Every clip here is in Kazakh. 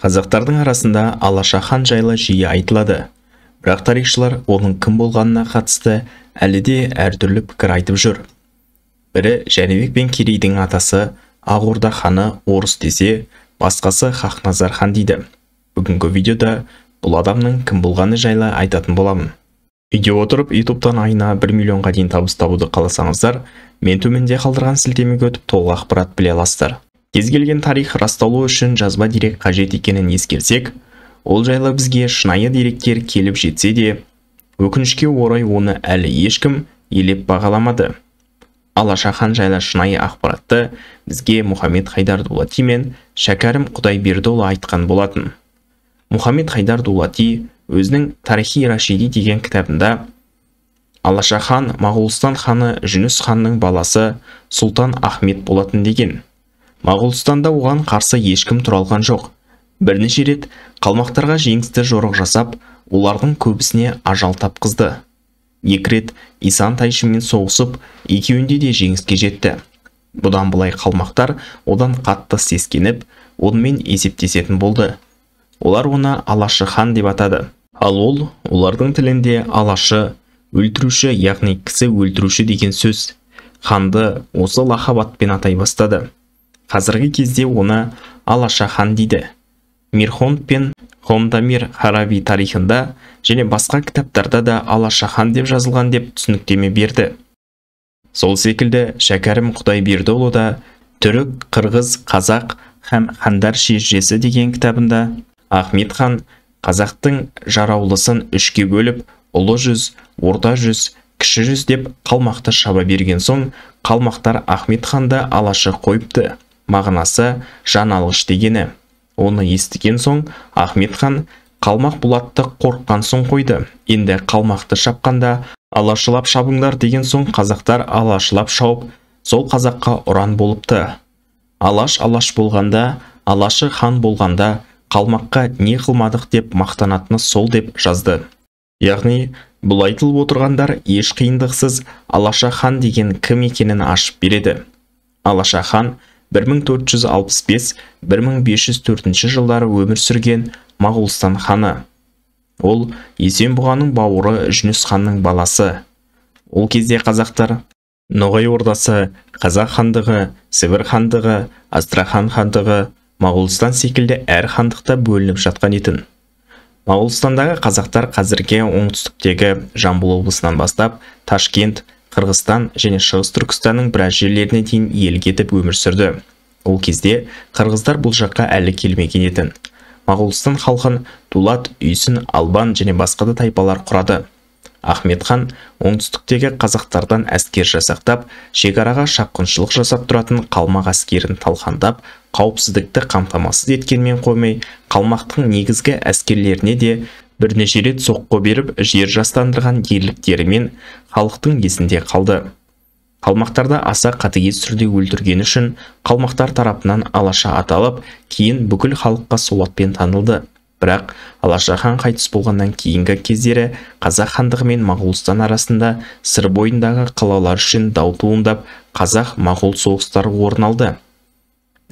Қазақтардың арасында Алаша хан жайлы жиі айтылады. Бірақ тарихшылар оның кім болғанына қатысты әлі де әртүрлі пікір айтып жүр. Бірі Жәнібек пен Керейдің атасы Ақ Орда ханы орыс десе, басқасы Хақназар хан дейді. Бүгінгі видеода бұл адамның кім болғаны жайлы айтатын боламын. Видео отырып YouTube'дан айына 1 миллионға дейін табыс табуды қаласаңыздар, мен төменде қалдырған сілтемеге өтіп толық ақпарат біле аласыздар. Кез келген тарих расталу үшін жазба дерек қажет екенін ескерсек, ол жайлы бізге шынайы деректер келіп жетсе де, өкінішке орай оны әлі ешкім елеп бағаламады. Алаша хан жайлы шынайы ақпаратты бізге Мұхаммед Хайдар Дулати мен Шәкәрім Құдайбердіұлы айтқан болатын. Мұхаммед Хайдар Дулати өзінің Тарихи Рашиди деген кітабында Алаша хан Моғолстан ханы Жүніс ханның баласы Сұлтан Ахмет болатын деген. Моғолстанда оған қарсы ешкім тұра алған жоқ. Бірнеше рет қалмақтарға жеңісті жорық жасап, олардың көбісіне ажал тапқызды. 2 рет Исан Тайшымен соғысып, екеуінде де жеңіске жетті. Бұдан былай қалмақтар одан қатты сескеніп, онымен есептесетін болды. Олар оны Алашы хан деп атады. Ал ол, олардың тілінде Алашы, өлтіруші, яғни кісі өлтіруші деген сөз. Ханды осы лақап атпен атай бастады. Қазіргі кезде оны Алаша хан дейді. Мирхонд пен Хомдамир Харави тарихында және басқа кітаптарда да Алаша хан деп жазылған деп түсініктеме берді. Сол секілді Шәкәрім Құдайбердіұлы да түрік, қырғыз, қазақ һәм хандар шежіресі деген кітабында Ахмет хан қазақтың жараулысын 3-ке бөліп, ұлы жүз, орта жүз, кіші жүз деп қалмақты шаба берген соң, қалмақтар Ахмет ханды Алашы қойыпты. Мағынасы жан алғыш дегені. Оны естіген соң, Ахмет хан қалмақ бұлатты қорыққан соң қойды. Енді қалмақты шапқанда алашылап шабыңдар деген соң, қазақтар алашылап шауып, сол қазаққа ұран болыпты. Алаш болғанда, Алашы хан болғанда, қалмаққа не қылмадық деп мақтанатыны сол деп жазды. Яғни, бұл айтылып отырғандар еш қиындықсыз Алаша хан деген кім екенін ашып береді. Алаша хан 1465-1504 жылдары өмір сүрген Моғолстан ханы. Ол Есенбұғаның бауыры Жүніс ханның баласы. Ол кезде қазақтар Ноғай ордасы, Қазақ хандығы, Сібір хандығы, Астрахан хандығы, Моғолстан секілді әр хандықта бөлініп жатқан етін. Моғолстандағы қазақтар қазірге оңтүстіктегі Жамбыл облысынан бастап Ташкент, Қырғызстан және Шығыс Түркістанның біраз жерлеріне дейін иелік етіп өмір сүрді. Ол кезде қырғыздар бұл жаққа әлі келмеген етін. Моғолстан халқын Дулат, Үйсін, Албан және басқа да тайпалар құрады. Ахмет хан оңтүстіктегі қазақтардан әскер жасақтап, шекараға шапқыншылық жасап тұратын қалмақ әскерін талқандап, қауіпсіздікті қамтамасыз еткенмен қоймай, қалмақтың негізгі әскерлеріне де бірнеше рет соққы беріп, жер жастандырған ерліктерімен халықтың есінде қалды. Қалмақтарды аса қатыгез түрде өлтіргені үшін қалмақтар тарапынан Алаша аталып, кейін бүкіл халыққа сол атпен танылды. Бірақ Алаша хан қайтыс болғаннан кейінгі кездері Қазақ хандығы мен Моғолстан арасында сыр бойындағы қалалар үшін дау туындап, Қазақ-Моғол соғыстары орын алды.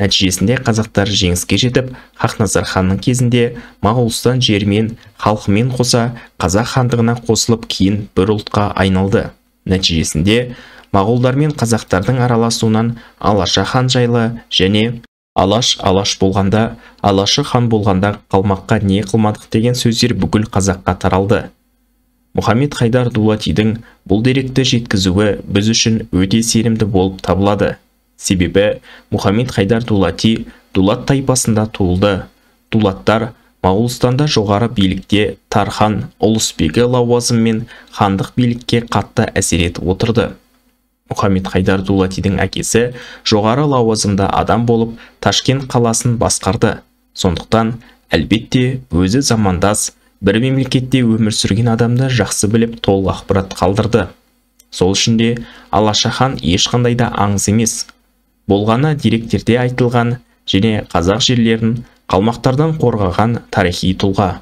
Нәтижесінде қазақтар жеңіске жетіп, Хақназар ханның кезінде Моғолстан жермен, халқымен қоса Қазақ хандығына қосылып, кейін бір ұлтқа айналды. Нәтижесінде моғолдар мен қазақтардың араласуынан Алаша хан жайлы және Алаш болғанда, Алашы хан болғанда қалмаққа не қылмадық деген сөздер бүкіл қазаққа таралды. Мұхаммед Хайдар Дулатидің бұл деректі жеткізуі біз үшін өте сенімді болып табылады. Себебі Мұхаммед Хайдар Дулати Дулат тайпасында туылды. Дулаттар Моғолстанда жоғары билікте Тархан ұлысбегі лауазыммен хандық билікке қатты әсер етіп отырды. Мұхаммед Хайдар Дулатидің әкесі жоғары лауазымда адам болып Ташкент қаласын басқарды. Сондықтан, әлбетте өзі замандас, бір мемлекетте өмір сүрген адамды жақсы біліп толық ақпарат қалдырды. Сол үшін де Алаша хан ешқандай да аңыз емес. Болғаны деректерде айтылған және қазақ жерлерін қалмақтардан қорғаған тарихи тұлға.